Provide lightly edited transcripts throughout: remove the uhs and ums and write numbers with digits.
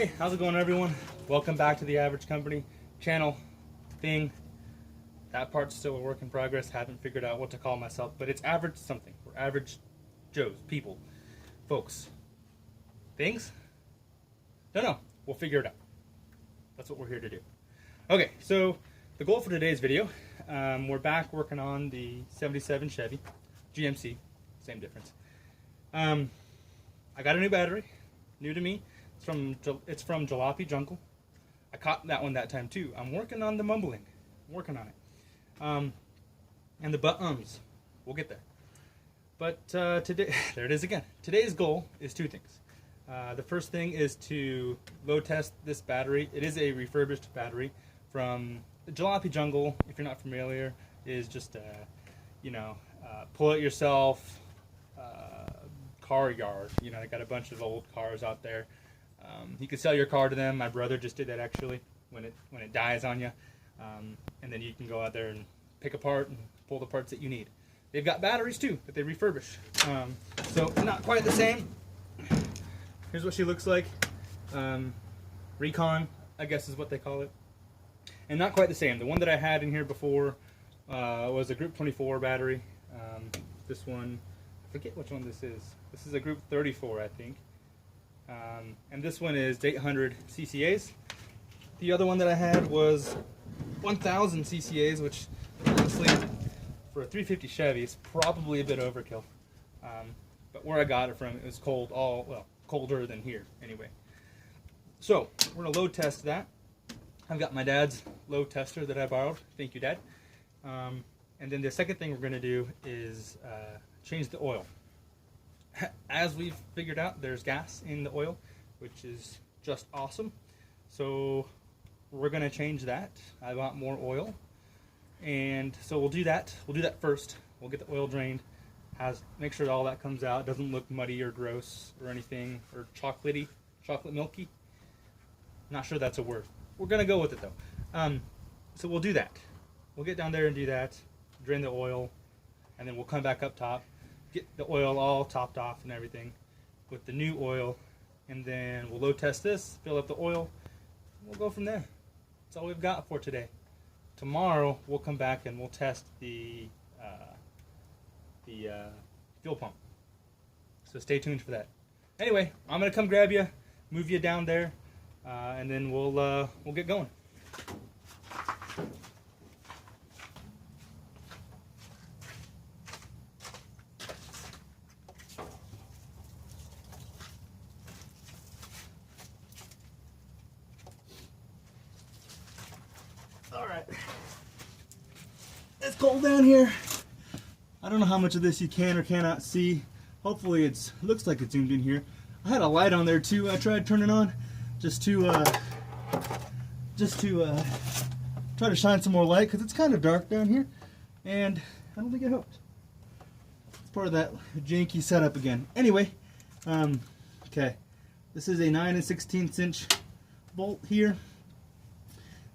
Hey, how's it going, everyone? Welcome back to the Average Company channel thing. That part's still a work in progress. Haven't figured out what to call myself, but it's average something. We're average Joes, people, folks, things. Don't know. We'll figure it out. That's what we're here to do. Okay, so the goal for today's video, we're back working on the 77 Chevy GMC. Same difference. I got a new battery, new to me. It's from Jalopy Jungle. I caught that one that time too. I'm working on the mumbling. I'm working on it. And the but-ums. We'll get there. But today, there it is again. Today's goal is two things. The first thing is to load test this battery. It is a refurbished battery from Jalopy Jungle. If you're not familiar, is just pull it yourself car yard. You know, they got a bunch of old cars out there. You can sell your car to them. My brother just did that actually when it dies on you, and then you can go out there and pick apart and pull the parts that you need. They've got batteries too that they refurbish. So not quite the same. Here's what she looks like. Recon, I guess is what they call it. And not quite the same. The one that I had in here before was a Group 24 battery. This one, I forget which one this is. This is a Group 34, I think. And this one is 800 CCAs. The other one that I had was 1000 CCAs, which honestly, for a 350 Chevy, is probably a bit overkill. But where I got it from, it was cold, colder than here anyway. So we're gonna load test that. I've got my dad's load tester that I borrowed. Thank you, Dad. And then the second thing we're gonna do is change the oil. As we've figured out, there's gas in the oil, which is just awesome. So we're gonna change that. I want more oil, and so we'll do that. We'll do that first. We'll get the oil drained. Make sure that all that comes out. It doesn't look muddy or gross or anything, or chocolate milky. Not sure that's a word. We're gonna go with it though. So we'll do that. We'll get down there and do that. Drain the oil, and then we'll come back up top. Get the oil all topped off and everything with the new oil, and then we'll load test this, fill up the oil, and we'll go from there. That's all we've got for today. Tomorrow we'll come back and we'll test the fuel pump. So stay tuned for that. Anyway, I'm gonna come grab you, move you down there, and then we'll get going. Alright, it's cold down here. I don't know how much of this you can or cannot see. Hopefully it looks like it's zoomed in here. I had a light on there too. I tried turning on just to try to shine some more light, because it's kind of dark down here, and I don't think it helped. It's part of that janky setup again. Anyway, okay, this is a 9 1/16 inch bolt here.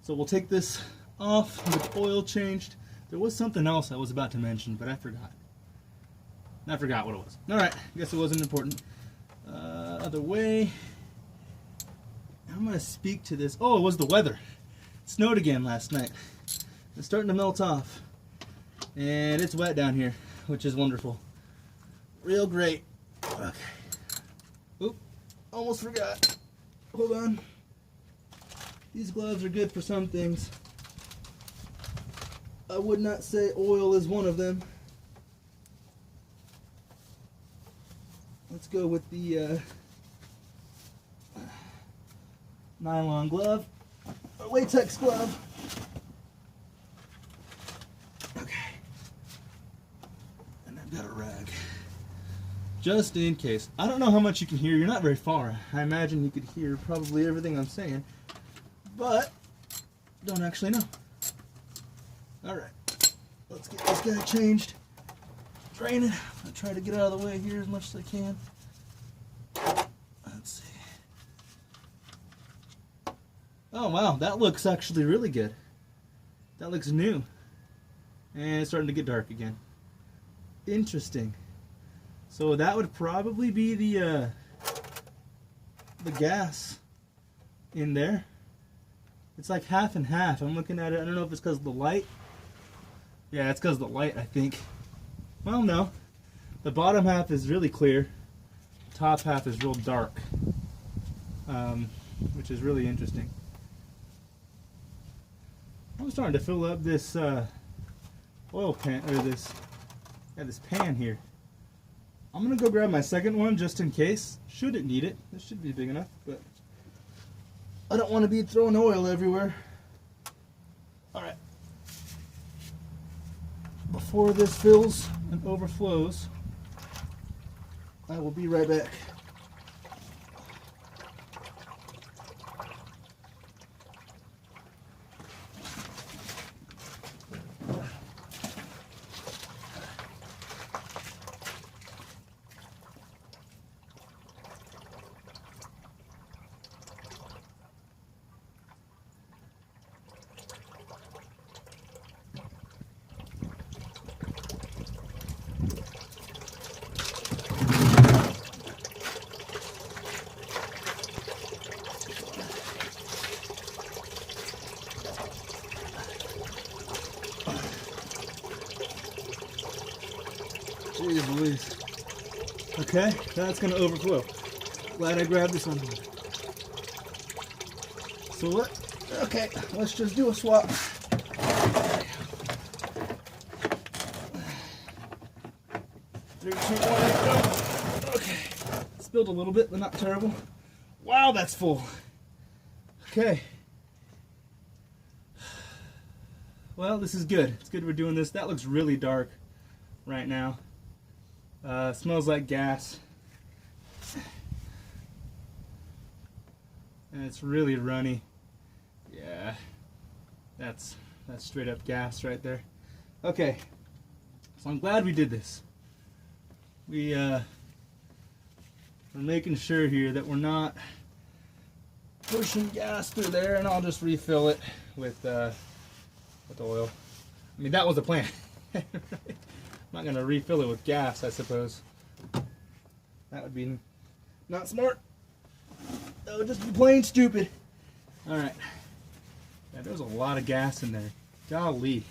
So we'll take this off with oil changed. There was something else I was about to mention, but I forgot. I forgot what it was. Alright, guess it wasn't important. Other way. I'm going to speak to this. Oh, it was the weather. It snowed again last night. It's starting to melt off. And it's wet down here, which is wonderful. Real great. Okay. Oop, almost forgot. Hold on. These gloves are good for some things. I would not say oil is one of them. Let's go with the nylon glove, or latex glove. Okay. And I've got a rag. Just in case. I don't know how much you can hear. You're not very far. I imagine you could hear probably everything I'm saying, but don't actually know. Alright, let's get this guy changed. Drain it. I'll try to get out of the way here as much as I can. Let's see. Oh wow, that looks actually really good. That looks new. And it's starting to get dark again. Interesting. So that would probably be the gas in there. It's like half and half. I'm looking at it. I don't know if it's because of the light. Yeah, it's because of the light, I think. Well, no. The bottom half is really clear. The top half is real dark, which is really interesting. I'm starting to fill up this oil pan, or this pan here. I'm gonna go grab my second one just in case. Should it need it? This should be big enough, but I don't want to be throwing oil everywhere. All right. Before this fills and overflows, I will be right back. Jeez Louise. Okay, that's gonna overflow. Glad I grabbed this one. So what? Okay, let's just do a swap. Three, two, one, go. Okay. Spilled a little bit, but not terrible. Wow, that's full. Okay. Well, this is good. It's good we're doing this. That looks really dark right now. Smells like gas. And it's really runny. Yeah, that's straight up gas right there. Okay, so I'm glad we did this. We're making sure here that we're not pushing gas through there, and I'll just refill it with oil. I mean, that was the plan. I'm not going to refill it with gas, I suppose. That would be not smart. That would just be plain stupid. Alright. Yeah, there's a lot of gas in there. Golly.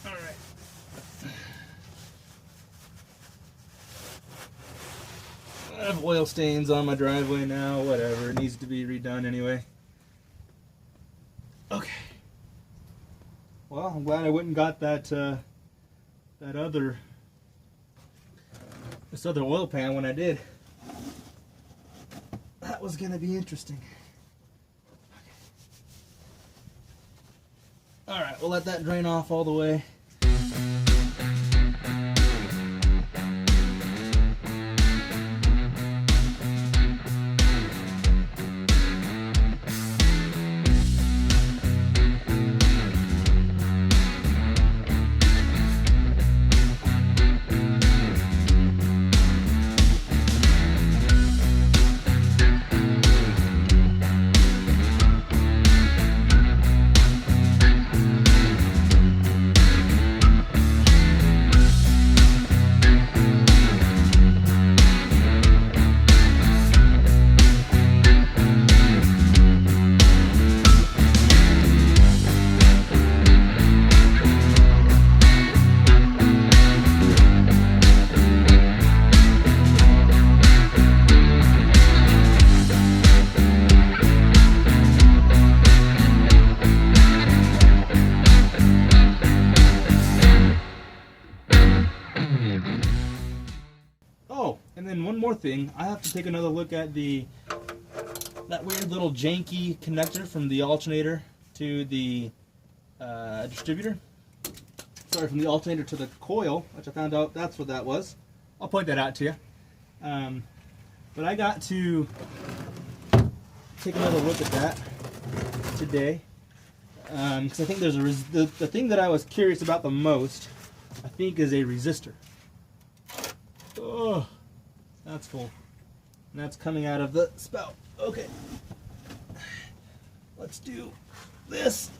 Alright. I have oil stains on my driveway now. Whatever. It needs to be redone anyway. Okay. Well, I'm glad I went and got this other oil pan when I did. That was gonna be interesting. Okay. All right, we'll let that drain off all the way. Thing, I have to take another look at that weird little janky connector from the alternator to the distributor. Sorry, from the alternator to the coil, which I found out that's what that was. I'll point that out to you. But I got to take another look at that today because I think there's the thing that I was curious about the most, I think, is a resistor. Oh. That's full. And that's coming out of the spout. Okay. Let's do this.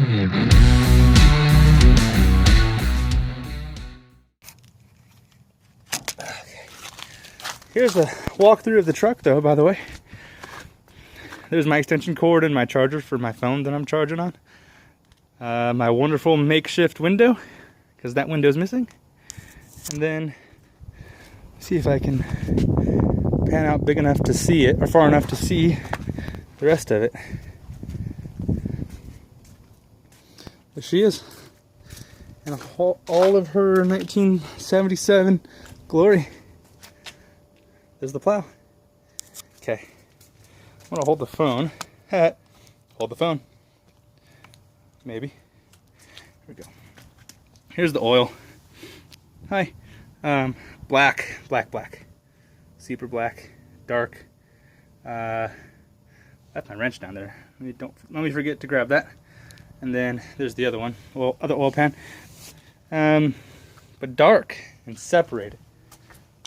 Here's a walkthrough of the truck though, by the way. There's my extension cord and my charger for my phone that I'm charging on. My wonderful makeshift window, because that window's missing. And then, see if I can pan out big enough to see it, or far enough to see the rest of it. There she is. And all of her 1977 glory. There's the plow. Okay. I'm gonna hold the phone. Hold the phone. Maybe. Here we go. Here's the oil. Hi. Black. Super black. Dark. Left my wrench down there. Don't let me forget to grab that. And then there's the other one. Well, other oil pan. But dark and separated.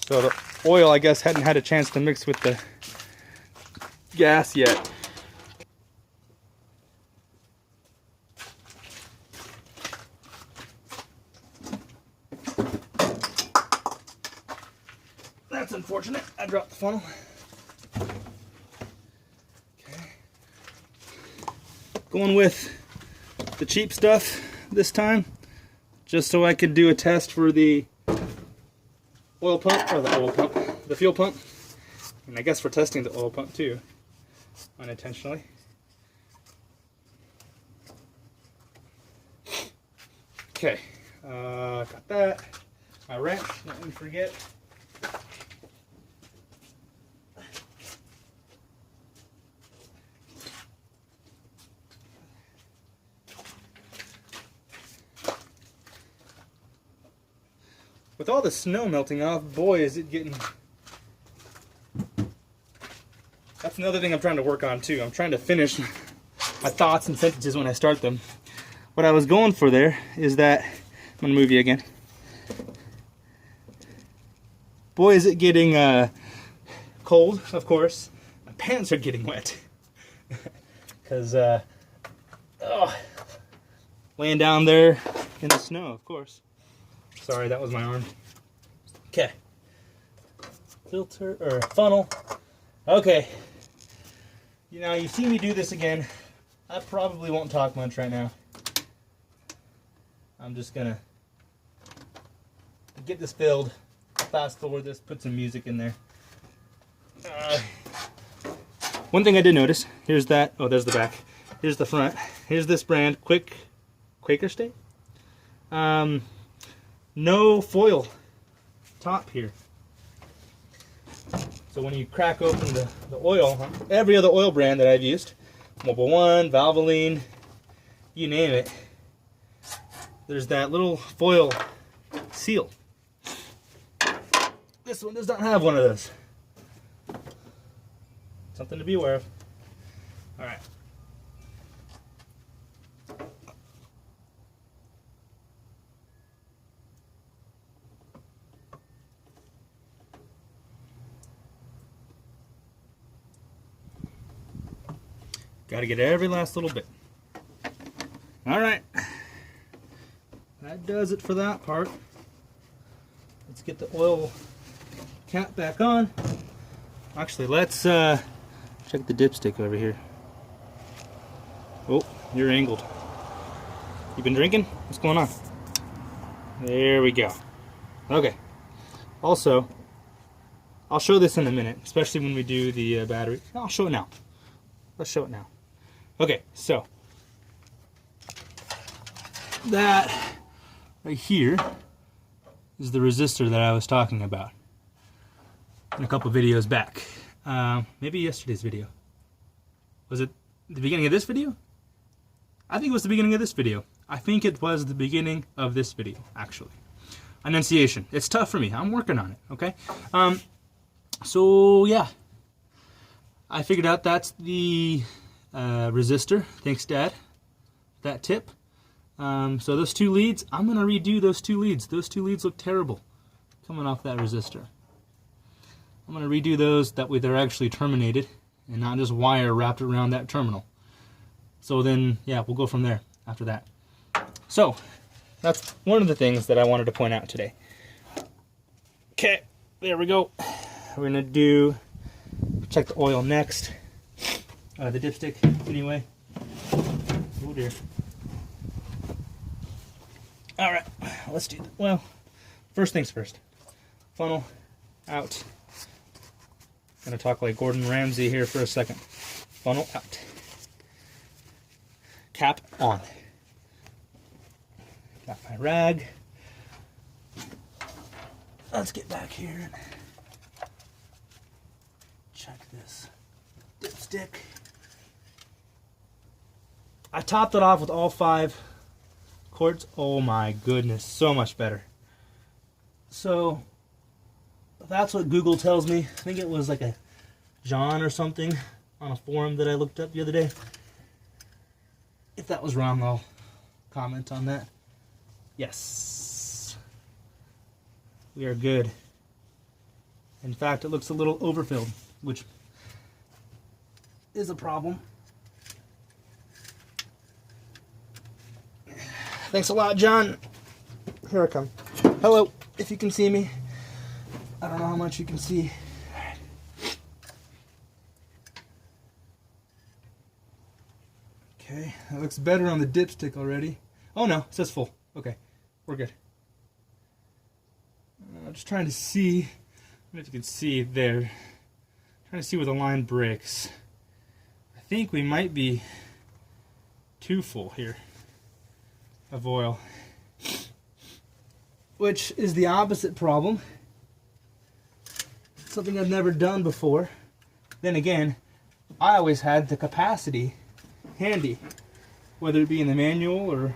So the oil, I guess, hadn't had a chance to mix with the gas yet. That's unfortunate. I dropped the funnel. Okay. Going with the cheap stuff this time, just so I could do a test for the oil pump, or the fuel pump, and I guess for testing the oil pump too, unintentionally. Okay, got that. My wrench, not let me forget. With all the snow melting off, boy, is it getting... That's another thing I'm trying to work on too. I'm trying to finish my thoughts and sentences when I start them. What I was going for there is that... I'm going to move you again. Boy, is it getting cold, of course. My pants are getting wet. Because, laying down there in the snow, of course. Sorry, that was my arm. Okay. Filter, or funnel. Okay. You know, you see me do this again. I probably won't talk much right now. I'm just gonna get this filled, fast forward this, put some music in there. One thing I did notice, here's that, oh, there's the back. Here's the front. Here's this brand, Quaker State. No foil top here. So when you crack open the oil, every other oil brand that I've used, Mobil 1, Valvoline, you name it, there's that little foil seal. This one does not have one of those. Something to be aware of. All right. Got to get every last little bit. All right. That does it for that part. Let's get the oil cap back on. Actually, let's check the dipstick over here. Oh, you're angled. You been drinking? What's going on? There we go. Okay. Also, I'll show this in a minute, especially when we do the battery. I'll show it now. Let's show it now. Okay, so that right here is the resistor that I was talking about in a couple videos back. Maybe yesterday's video. Was it the beginning of this video? I think it was the beginning of this video. I think it was the beginning of this video, actually. Enunciation. It's tough for me. I'm working on it, okay? So, yeah. I figured out that's the resistor. Thanks, Dad. That tip. So those two leads, I'm going to redo those two leads. Those two leads look terrible coming off that resistor. I'm going to redo those, that way they're actually terminated and not just wire wrapped around that terminal. So then, yeah, we'll go from there. after that. So that's one of the things that I wanted to point out today. Okay, there we go. We're gonna check the oil next. The dipstick, anyway. Oh dear. All right, let's do that. Well, first things first. Funnel out. Gonna talk like Gordon Ramsay here for a second. Funnel out. Cap on. Got my rag. Let's get back here and check this dipstick. I topped it off with all 5 quarts. Oh my goodness, so much better. So that's what Google tells me. I think it was like a John or something on a forum that I looked up the other day. If that was wrong, I'll comment on that. Yes. We are good. In fact, it looks a little overfilled, which is a problem. Thanks a lot, John. Here I come. Hello, if you can see me. I don't know how much you can see. Okay, that looks better on the dipstick already. Oh no, it says full. Okay, we're good. I'm just trying to see. I don't know if you can see there. Trying to see where the line breaks. I think we might be too full here of oil, which is the opposite problem. Something I've never done before. Then again, I always had the capacity handy, whether it be in the manual or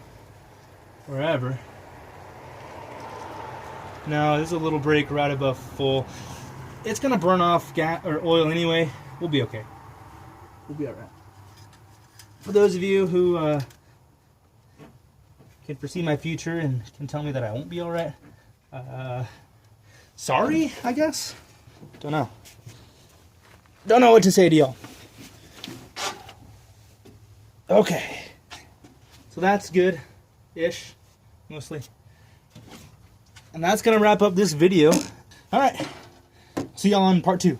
wherever. Now there's a little break right above full. It's gonna burn off gas or oil anyway. We'll be okay. We'll be all right. For those of you who can foresee my future and can tell me that I won't be all right, sorry, I guess. Don't know. Don't know what to say to y'all. Okay. So that's good-ish, mostly. And that's going to wrap up this video. All right. See y'all on part 2.